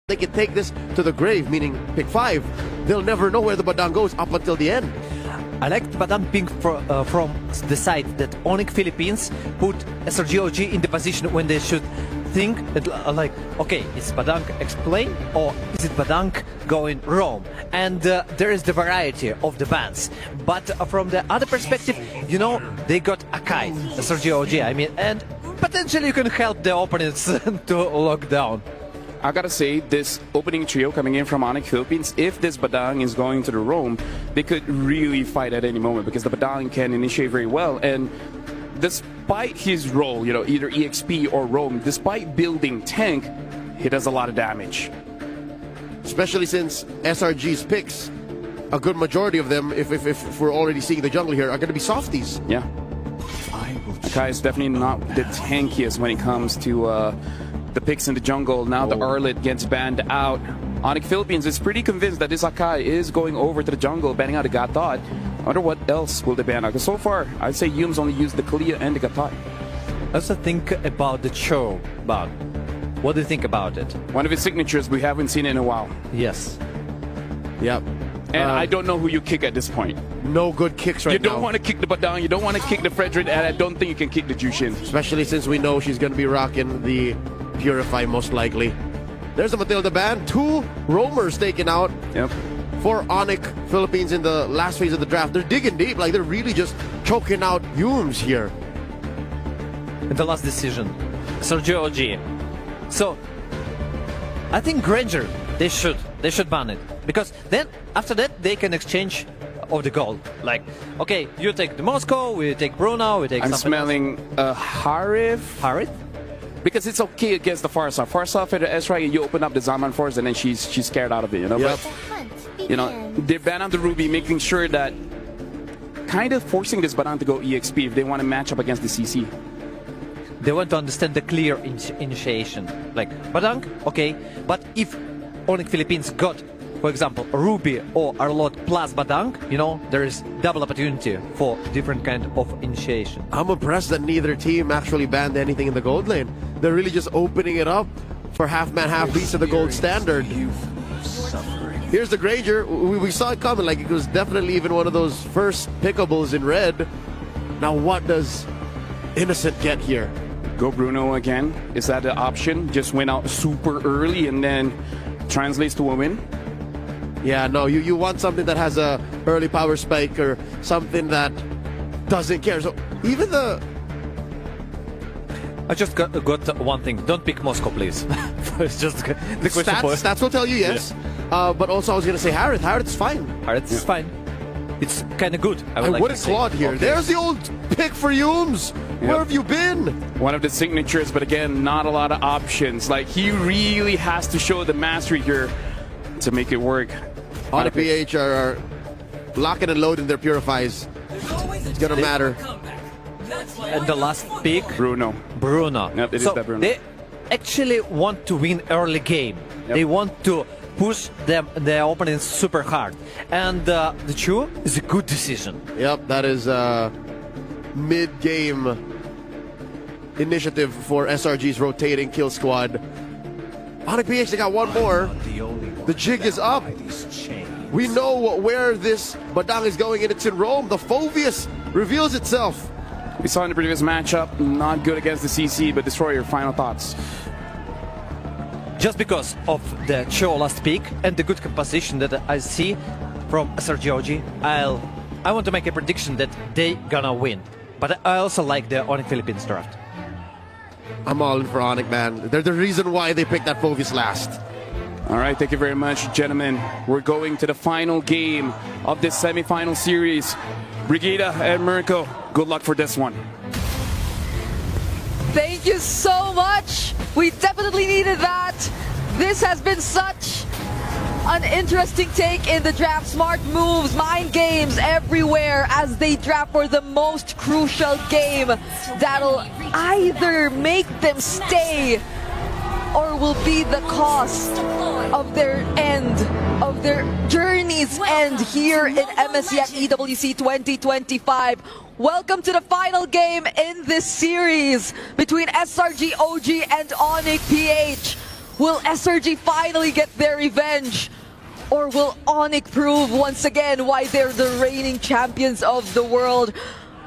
They can take this to the grave, meaning pick 5. They'll never know where the Badang goes up until the end. I like Badang being from the side that Onph Philippines put SRGOG in the position when they should think like, okay, is Badang explain or is it Badang going wrong? And there is the variety of the bans. But from the other perspective, you know, they got Akai, SRGOG, I mean, and potentially you can help the opponents to lock down. I gotta say, this opening trio coming in from Onph Philippines, if this Badang is going to the roam, they could really fight at any moment because the Badang can initiate very well. And despite his role, you know, either EXP or roam, despite building tank, he does a lot of damage. Especially since SRG's picks, a good majority of them, if we're already seeing the jungle here, are going to be softies. Yeah. Akai is definitely not the tankiest when it comes to the picks in the jungle. Now the Arlet gets banned out. Onph Philippines is pretty convinced that this Akai is going over to the jungle, banning out the Gatot. I wonder what else will they ban out. Because so far, I'd say Yums only used the Kalia and the Gatot. I also think about the Cho ban. What do you think about it? One of his signatures, we haven't seen it in a while. Yes. Yep. And I don't know who you kick at this point. No good kicks right now. You don't want to kick the Badang, you don't want to kick the Frederick, and I don't think you can kick the Jushin. Especially since we know she's going to be rocking the Purify most likely. There's a Matilda ban. 2 roamers taken out. Yep. For Onph Philippines in the last phase of the draft. They're digging deep, like they're really just choking out Yums here. And the last decision, SRGOG. So, I think Granger, they should ban it. Because then, after that, they can exchange of the gold. Like, okay, you take the Moscow, we take Bruno, we take I'm something smelling Harith. Harith? Because it's okay against the Farsa. Farsa for the Ezra, you open up the Zaman Force and then she's scared out of it, you know? Yep. But, you know, they ban out the Ruby, making sure that kind of forcing this Badang to go EXP if they want to match up against the CC. They want to understand the clear initiation. Like, Badang, okay, but if Onph Philippines got, for example, Ruby or Arlot plus Badang, you know, there is double opportunity for different kind of initiation. I'm impressed that neither team actually banned anything in the gold lane. They're really just opening it up for half-man, half-beast of the gold standard. Here's the Granger. We saw it coming, like it was definitely even one of those first pickables in red. Now what does Innocent get here? Go Bruno again. Is that the option? Just went out super early and then translates to a win? Yeah, no, you want something that has a early power spike or something that doesn't care. So even the... I just got one thing. Don't pick Moscow, please. It's just the question. Stats will tell you yes. Yeah. But also I was going to say Harith. Harith's fine. Harith's fine. It's kind of good. I would like what to a say. Claude here. Okay. There's the old pick for Yums. Yep. Where have you been? One of the signatures, but again, not a lot of options. Like, he really has to show the mastery here to make it work. Onph PH are locking and loading their purifies. It's gonna matter. And the last pick, Bruno. So Yep, it is that Bruno. They actually want to win early game. Yep. They want to push their opponents super hard. And the Chu is a good decision. Yep, that is a mid-game initiative for SRG's rotating kill squad. Onph PH, they got one more. The jig is up. We know where this Badang is going, and it's in Rome. The Phoveus reveals itself. We saw in the previous matchup, not good against the CC, but Destroyer, final thoughts. Just because of the Cho last pick and the good composition that I see from SRGOG, I want to make a prediction that they gonna win. But I also like the Onph Philippines draft. I'm all in for Onph, man. They're the reason why they picked that Phoveus last. All right, thank you very much, gentlemen. We're going to the final game of this semifinal series. Brigida and Mirko, good luck for this one. Thank you so much. We definitely needed that. This has been such an interesting take in the draft. Smart moves, mind games everywhere as they draft for the most crucial game that'll either make them stay or will be the cost of their end, of their journey's end here in MSC at EWC 2025. Welcome to the final game in this series between SRG OG and Onph PH. Will SRG finally get their revenge? Or will Onph prove once again why they're the reigning champions of the world?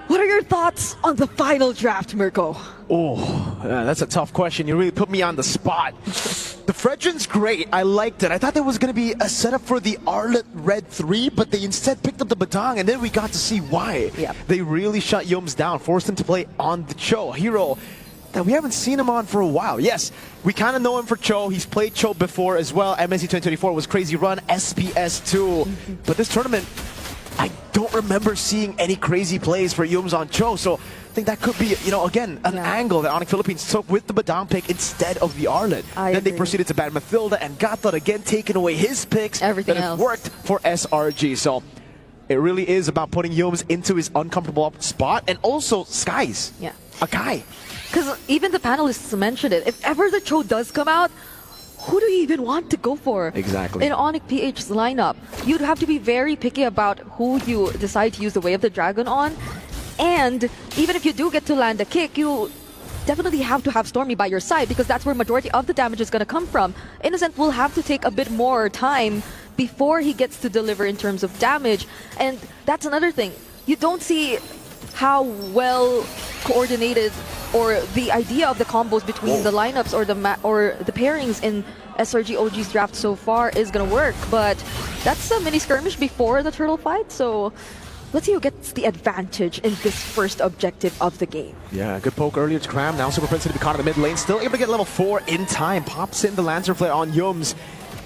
What are your thoughts on the final draft, Mirko? Oh, that's a tough question. You really put me on the spot. The Fredrin's great. I liked it. I thought there was going to be a setup for the Arlet Red 3, but they instead picked up the Badang, and then we got to see why. Yep. They really shut Yums down, forced him to play on the Cho, a hero that we haven't seen him on for a while. Yes, we kind of know him for Cho. He's played Cho before as well. MSC 2024 was crazy run, SPS 2. But this tournament, I don't remember seeing any crazy plays for Yums on Cho, so I think that could be, you know, again, an angle that Onph Philippines took with the Badang pick instead of the Arlet. Then they proceeded to ban Mathilda and got that again, taking away his picks. Everything that else worked for SRG. So it really is about putting Yums into his uncomfortable spot, and also Skies. Yeah. Akai. Because even the panelists mentioned it. If ever the Cho does come out, who do you even want to go for? Exactly. In Onph PH's lineup, you'd have to be very picky about who you decide to use the Way of the Dragon on. And even if you do get to land a kick, you definitely have to have Stormy by your side, because that's where majority of the damage is going to come from. Innocent will have to take a bit more time before he gets to deliver in terms of damage. And that's another thing. You don't see how well coordinated or the idea of the combos between the lineups or the pairings in SRG OG's draft so far is going to work. But that's a mini skirmish before the turtle fight, so let's see who gets the advantage in this first objective of the game. Yeah, good poke earlier to Cram. Now Super Prince to be caught in the mid lane. Still able to get level 4 in time. Pops in the Lancer Flare on Yums.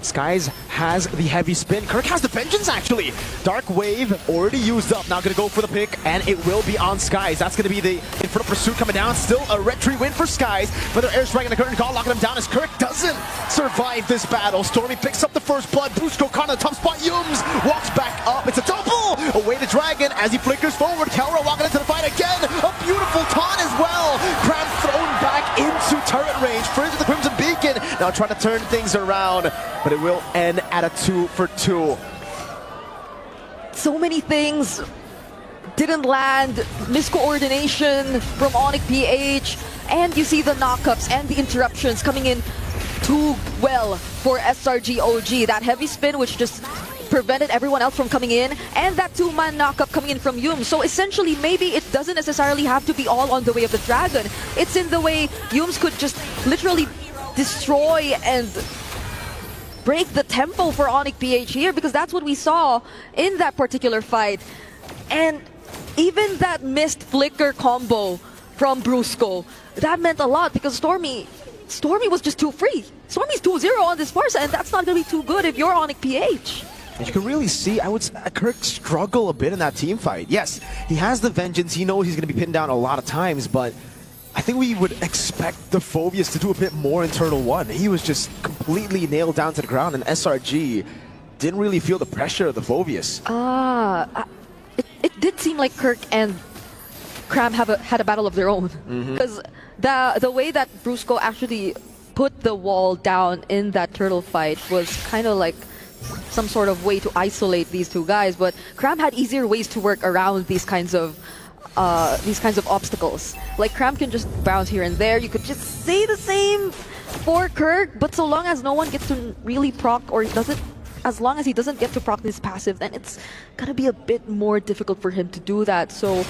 Skies has the heavy spin. Kirk has the Vengeance, actually. Dark Wave already used up. Now going to go for the pick, and it will be on Skies. That's going to be the in front of pursuit coming down. Still a red tree win for Skies. But their airstrike and the curtain call locking him down as Kirk doesn't survive this battle. Stormy picks up the first blood. Brusco caught in the top spot. Yums walks back up. It's a double! Away the Dragon as he flickers forward. Kelra walking into the fight again. A beautiful taunt as well. Cram thrown back into turret range. Fringe with the Crimson Beacon. Now trying to turn things around, but it will end at a 2-for-2. So many things didn't land, miscoordination from Onph PH, and you see the knockups and the interruptions coming in too well for SRG OG. That heavy spin which just prevented everyone else from coming in, and that two-man knockup coming in from Yums. So essentially, maybe it doesn't necessarily have to be all on the Way of the Dragon. It's in the way Yums could just literally destroy and break the tempo for Onph PH here, because that's what we saw in that particular fight. And even that missed flicker combo from Brusco, that meant a lot, because Stormy was just too free. Stormy's 2-0 on this Sparsa, and that's not going to be too good if you're Onph PH. And you can really see, I would say, Kirk struggle a bit in that team fight. Yes, he has the Vengeance. He knows he's going to be pinned down a lot of times, but I think we would expect the Phobius to do a bit more in Turtle 1. He was just completely nailed down to the ground, and SRG didn't really feel the pressure of the Phobius. It did seem like Kirk and Cram had a battle of their own. Because the way that Brusco actually put the wall down in that turtle fight was kind of like some sort of way to isolate these two guys, but Cram had easier ways to work around these kinds of obstacles. Like Cram can just bounce here and there. You could just say the same for Kirk, but so long as no one gets to really proc, or as long as he doesn't get to proc this passive, then it's gonna be a bit more difficult for him to do that. So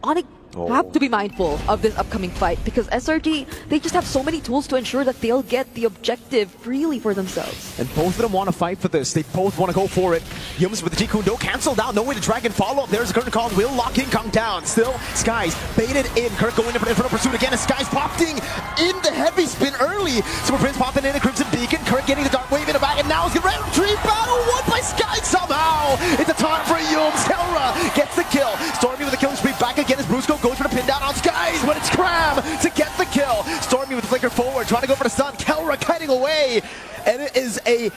Onph have to be mindful of this upcoming fight, because SRG, they just have so many tools to ensure that they'll get the objective freely for themselves. And both of them want to fight for this. They both want to go for it. Yums with the Jikundo canceled out. No way to Dragon follow up. There's a curtain call. Will lock in Kong down. Still, Skies baited in. Kirk going in front of pursuit again. And Skies popping in the heavy spin early. Super Prince popping in a Crimson Beacon. Kirk getting the Dark Wave in the back. And now it's a round 3 battle won by Skies somehow. It's a taunt for Yums. Kelra gets the kill. Stormy with the killing spree back again as Brusco goes for the pin down on Skies, but it's Cram to get the kill. Stormy with the flicker forward, trying to go for the stun. Kelra kiting away, and it is a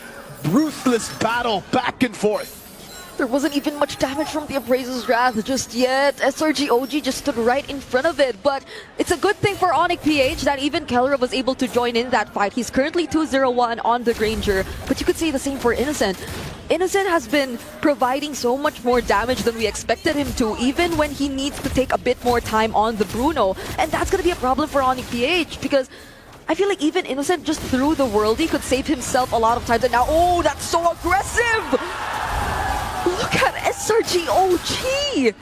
ruthless battle back and forth. There wasn't even much damage from the Abrasive's Wrath just yet. SRG OG just stood right in front of it, but it's a good thing for Onph PH that even Kelra was able to join in that fight. He's currently 2-0-1 on the Granger, but you could say the same for Innocent. Innocent has been providing so much more damage than we expected him to, even when he needs to take a bit more time on the Bruno. And that's going to be a problem for Onph PH, because I feel like even Innocent just through the worldie could save himself a lot of times. And now, oh, that's so aggressive! Look at SRG OG!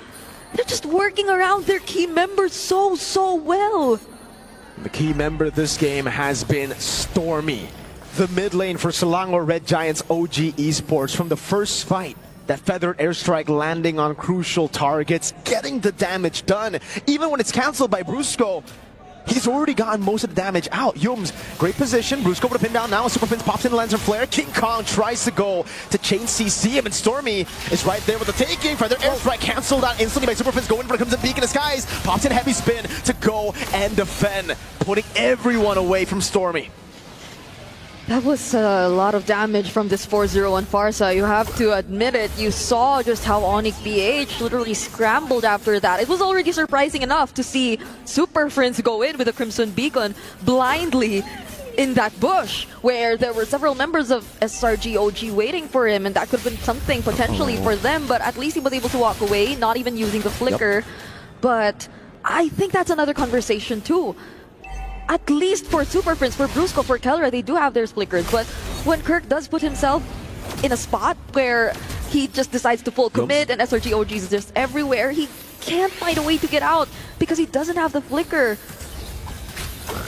They're just working around their key members so well. The key member this game has been Stormy. The mid lane for Selangor Red Giants OG Esports from the first fight. That feathered airstrike landing on crucial targets, getting the damage done. Even when it's cancelled by Brusco, he's already gotten most of the damage out. Yums, great position. Brusco with a pin down now. Super Prince pops in the Lancer Flare. King Kong tries to go to chain CC him, and Stormy is right there with the taking. Feathered airstrike cancelled out instantly by Super Prince. Going for the Crimson Beak in the skies. Pops in heavy spin to go and defend, putting everyone away from Stormy. That was a lot of damage from this 4-0 Farsa. You have to admit it. You saw just how Onph literally scrambled after that. It was already surprising enough to see Super Friends go in with a Crimson Beacon blindly in that bush, where there were several members of SRG OG waiting for him, and that could have been something potentially for them, but at least he was able to walk away, not even using the flicker. But I think that's another conversation too. At least for Super Prince, for Brusco, for Kelra, they do have their flickers. But when Kirk does put himself in a spot where he just decides to full commit and SRG OG is just everywhere, he can't find a way to get out because he doesn't have the flicker.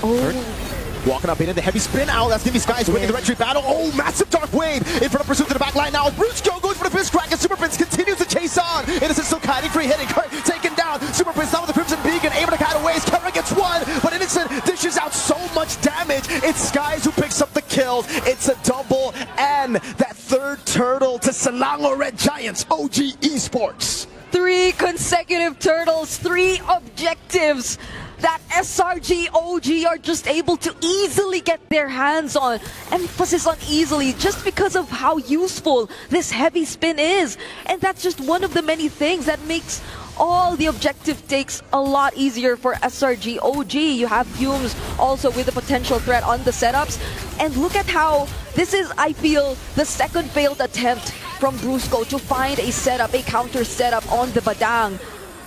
Oh. Walking up into the heavy spin out. That's Nivy Skies winning the red tree battle. Oh, massive dark wave in front of Pursuit to the back line now. Brusco goes for the fist crack and Super Prince continues to chase on. Innocent still kiting free hitting. Kirk taken down. Super Prince down with the Crimson Beacon, able to kite away. Kelra gets one, but Innocent dishes out so much damage. It's Skies who picks up the kills. It's a double, and that third turtle to Selangor Red Giants OG Esports. 3 consecutive turtles, 3 objectives that SRG OG are just able to easily get their hands on. Emphasis on easily, just because of how useful this heavy spin is. And that's just one of the many things that makes all the objective takes a lot easier for SRG OG. You have Humes also with a potential threat on the setups. And look at how this is, I feel, the second failed attempt from Brusco to find a setup, a counter setup on the Badang.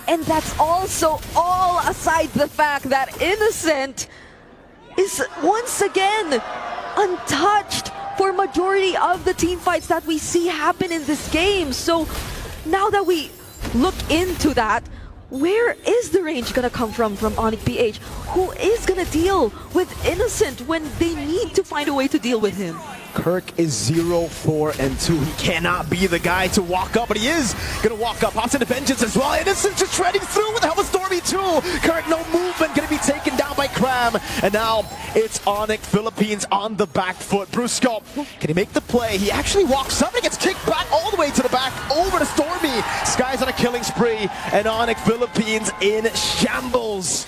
And that's also all aside the fact that Innocent is once again untouched for majority of the team fights that we see happen in this game. So now that we look into that, where is the range gonna come from Onph? Who is gonna deal with Innocent when they need to find a way to deal with him? Kirk is 0-4-2. He cannot be the guy to walk up, but he is gonna walk up. Pops into Vengeance as well. Innocent just shredding through with the help of Stormy too. Kirk, no movement, gonna be taken down by Cram. And now it's Onph Philippines on the back foot. Brusco, can he make the play? He actually walks up and gets kicked back all the way to the back over to Stormy. Sky's on a killing spree, and Onph Philippines in shambles.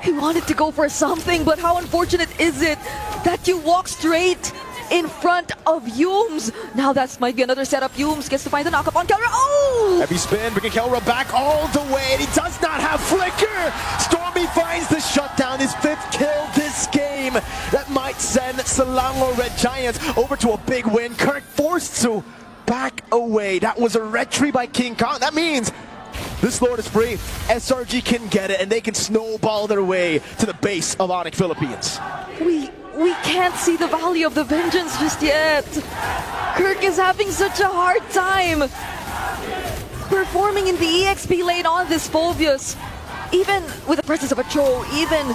He wanted to go for something, but how unfortunate is it that you walk straight in front of Yums? Now that might be another setup. Yums gets to find the knockup on Kelra. Oh! Heavy spin, bringing Kelra back all the way, and he does not have flicker. Stormy finds the shutdown, his 5th kill this game. That might send Selangor Red Giants over to a big win. Kirk forced to back away. That was a retry by King Kong. That means this Lord is free. SRG can get it, and they can snowball their way to the base of Onph Philippines. We can't see the value of the Vengeance just yet. Kirk is having such a hard time performing in the EXP lane on this Phobius. Even with the presence of a Cho, even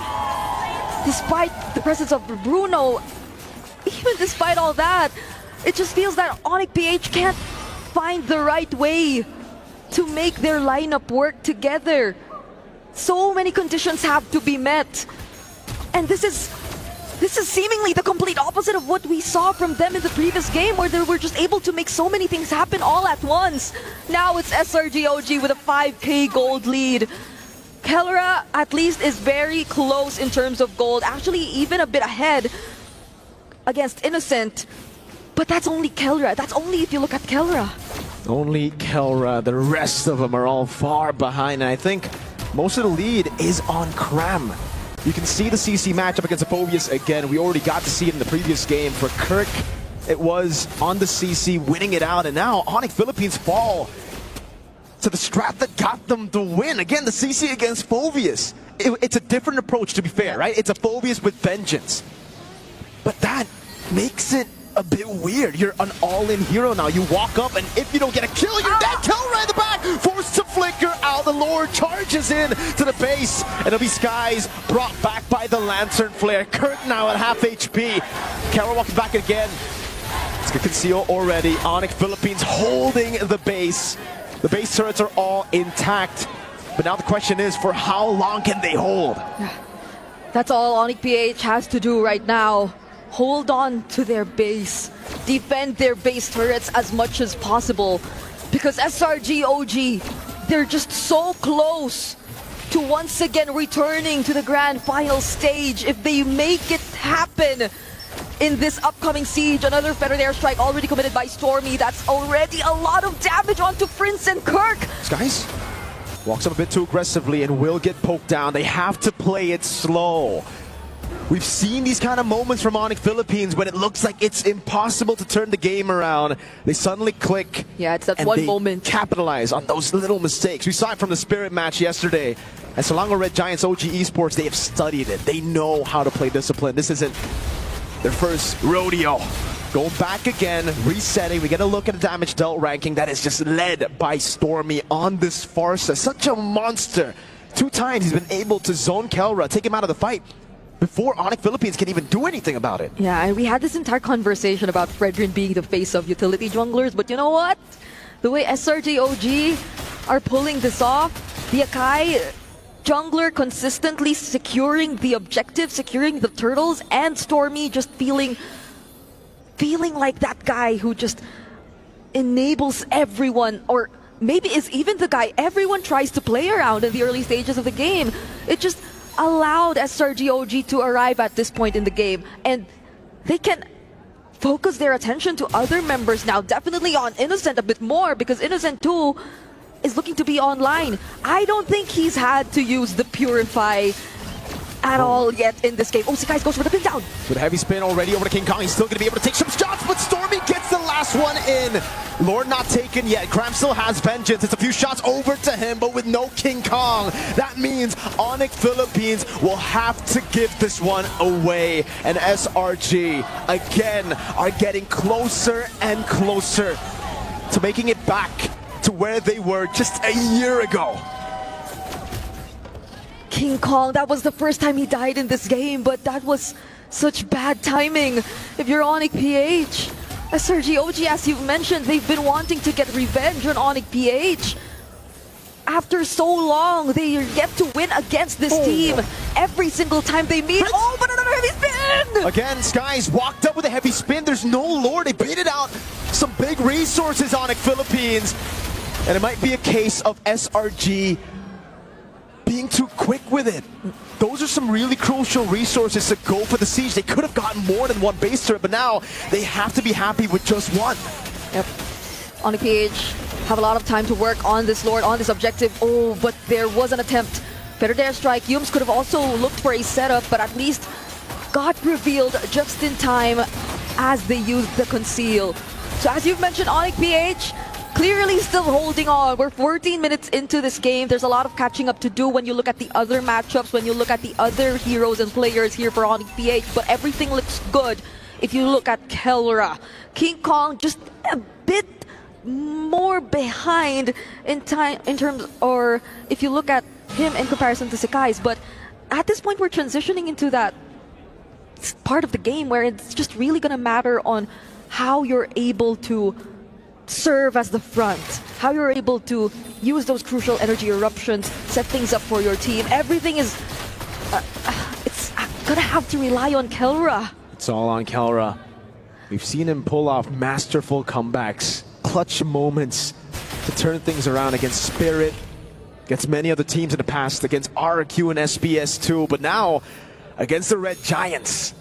despite the presence of Bruno, even despite all that, it just feels that Onph can't find the right way to make their lineup work together. So many conditions have to be met. And this is seemingly the complete opposite of what we saw from them in the previous game, where they were just able to make so many things happen all at once. Now it's SRG OG with a 5k gold lead. Kelra at least is very close in terms of gold, actually even a bit ahead against Innocent. But that's only Kelra. That's only if you look at Kelra. Only Kelra. The rest of them are all far behind, and I think most of the lead is on Cram. You can see the CC matchup against Phobius again. We already got to see it in the previous game. For Kirk, it was on the CC winning it out, and now Onph Philippines fall to the strat that got them the win. Again, the CC against Phoveus. It's a different approach, to be fair, right? It's a Phoveus with vengeance. But that makes it a bit weird. You're an all-in hero now. You walk up, and if you don't get a kill, you're dead. Kelra in the back, forced to flicker out. The Lord charges in to the base, and it'll be Skies brought back by the Lantern Flare. Kirk now at half HP. Kelra walking back again. It's good conceal already. Onph Philippines holding the base. The base turrets are all intact. But now the question is, for how long can they hold? That's all Onph PH has to do right now. Hold on to their base. Defend their base turrets as much as possible. Because SRG OG, they're just so close to once again returning to the grand final stage. If they make it happen in this upcoming siege, another feathered airstrike already committed by Stormy. That's already a lot of damage onto Prince and Kirk. Skies walks up a bit too aggressively and will get poked down. They have to play it slow. We've seen these kind of moments from Onph Philippines when it looks like it's impossible to turn the game around. They suddenly click. Yeah, it's that and one they moment. Capitalize on those little mistakes. We saw it from the Spirit match yesterday. And Selangor Red Giants OG Esports, they have studied it. They know how to play discipline. This isn't their first rodeo. Going back again, resetting. We get a look at the damage dealt ranking that is just led by Stormy on this Farsa. Such a monster. 2 times he's been able to zone Kelra, take him out of the fight before Onph Philippines can even do anything about it. Yeah, and we had this entire conversation about Fredrin being the face of utility junglers, but you know what? The way SRG OG are pulling this off, the Akai jungler consistently securing the objective, securing the turtles, and Stormy just feeling like that guy who just enables everyone, or maybe is even the guy everyone tries to play around in the early stages of the game. It just allowed SRG OG to arrive at this point in the game, and they can focus their attention to other members now, definitely on Innocent a bit more, because Innocent 2 is looking to be online. I don't think he's had to use the Purify at all yet in this game. Oh, Skies goes for the pin down. With a heavy spin already over to King Kong, he's still going to be able to take some shots, but Stormy gets the last one in. Lord not taken yet. Cram still has vengeance. It's a few shots over to him, but with no King Kong. That means Onph Philippines will have to give this one away. And SRG, again, are getting closer and closer to making it back to where they were just a year ago. King Kong, that was the first time he died in this game, but that was such bad timing. If you're Onph PH, SRG OG, as you've mentioned, they've been wanting to get revenge on Onph PH. After so long, they are yet to win against this team. Every single time they meet, oh, but another heavy spin! Again, Skies walked up with a heavy spin. There's no Lord. They baited out some big resources on Philippines. And it might be a case of SRG being too quick with it. Those are some really crucial resources to go for the siege. They could have gotten more than one base turret, but now they have to be happy with just one. Yep. Onph PH have a lot of time to work on this Lord, on this objective. Oh, but there was an attempt. Feathered airstrike. Yums could have also looked for a setup, but at least got revealed just in time as they used the conceal. So as you've mentioned, Onph PH clearly still holding on. We're 14 minutes into this game. There's a lot of catching up to do when you look at the other matchups, when you look at the other heroes and players here for Onph PH, but everything looks good. If you look at Kelra, King Kong just a bit more behind in time, in terms, or if you look at him in comparison to Skies, but at this point we're transitioning into that part of the game where it's just really gonna matter on how you're able to serve as the front, how you're able to use those crucial energy eruptions, set things up for your team. Everything is it's gonna have to rely on Kelra. It's all on Kelra. We've seen him pull off masterful comebacks, clutch moments to turn things around against Spirit, against many other teams in the past, against RQ and SBS too, but now against the Red Giants,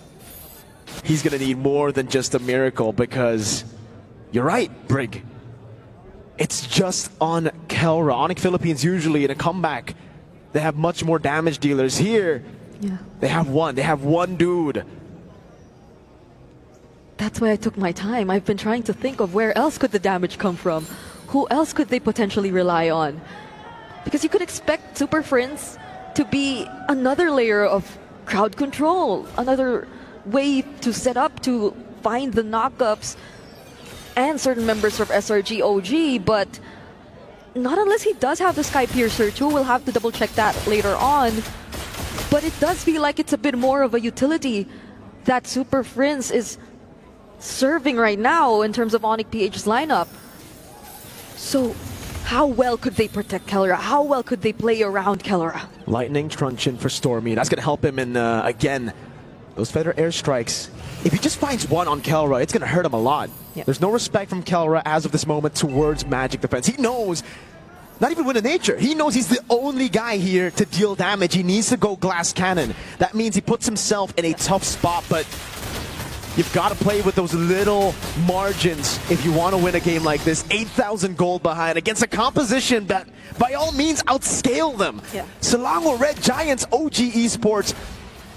he's gonna need more than just a miracle, because you're right, Brig. It's just on Kelra. Onph Philippines usually in a comeback, they have much more damage dealers. Here, they have one. They have one dude. That's why I took my time. I've been trying to think of where else could the damage come from. who else could they potentially rely on? Because you could expect Super Friends to be another layer of crowd control, another way to set up to find the knockups and certain members of SRG OG, but not unless he does have the Sky Piercer too. We'll have to double check that later on. But it does feel like it's a bit more of a utility that Super Friends is serving right now in terms of Onph PH's lineup. So how well could they protect Kelra? How well could they play around Kelra? Lightning truncheon for Stormy. That's going to help him in, again, those feather airstrikes. If he just finds one on Kelra, it's going to hurt him a lot. Yep. There's no respect from Kelra as of this moment towards Magic Defense. He knows, not even with a nature, he knows he's the only guy here to deal damage. He needs to go glass cannon. That means he puts himself in a tough spot, but you've got to play with those little margins if you want to win a game like this. 8,000 gold behind against a composition that, by all means, outscale them. Yeah. Selangor Red Giants OG Esports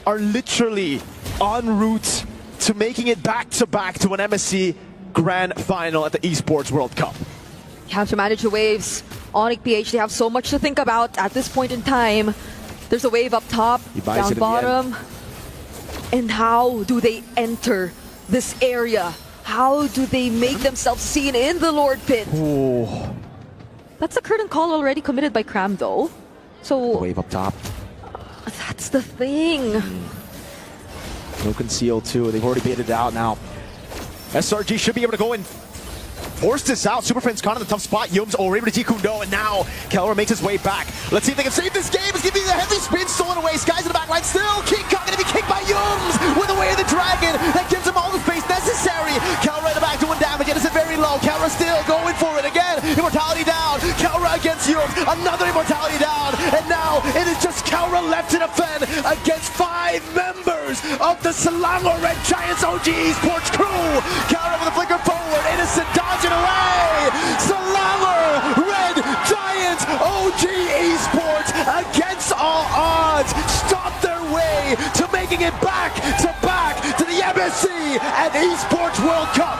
are literally en route to making it back-to-back to an MSC Grand Final at the Esports World Cup. You have to manage the waves. Onph PH, they have so much to think about at this point in time. There's a wave up top, down bottom. And how do they enter this area? How do they make themselves seen in the Lord Pit? Ooh. That's a curtain call already committed by Cram though. So Wave up top. that's the thing. No conceal too. They've already baited it out now. SRG should be able to go and force this out. Super Friends caught in the tough spot. Yums already to Kundo, and now Kelra makes his way back. Let's see if they can save this game. It's giving the heavy spin stolen away. Skies in the back line still. King Kong gonna be kicked by Yums with the way of the dragon. That gives him all the space necessary. Kelra in the back doing damage. It is very low. Kelra still going for it again. Immortality down. Kelra against Yums. Another immortality down. And now it is just Kelra left to defend against 5 members of the Selangor Red Giants OG Esports crew. Kelra with a flicker forward. Innocent dodging away. Selangor Red Giants OG Esports against all odds stop their way to making it back to the MSC and Esports World Cup.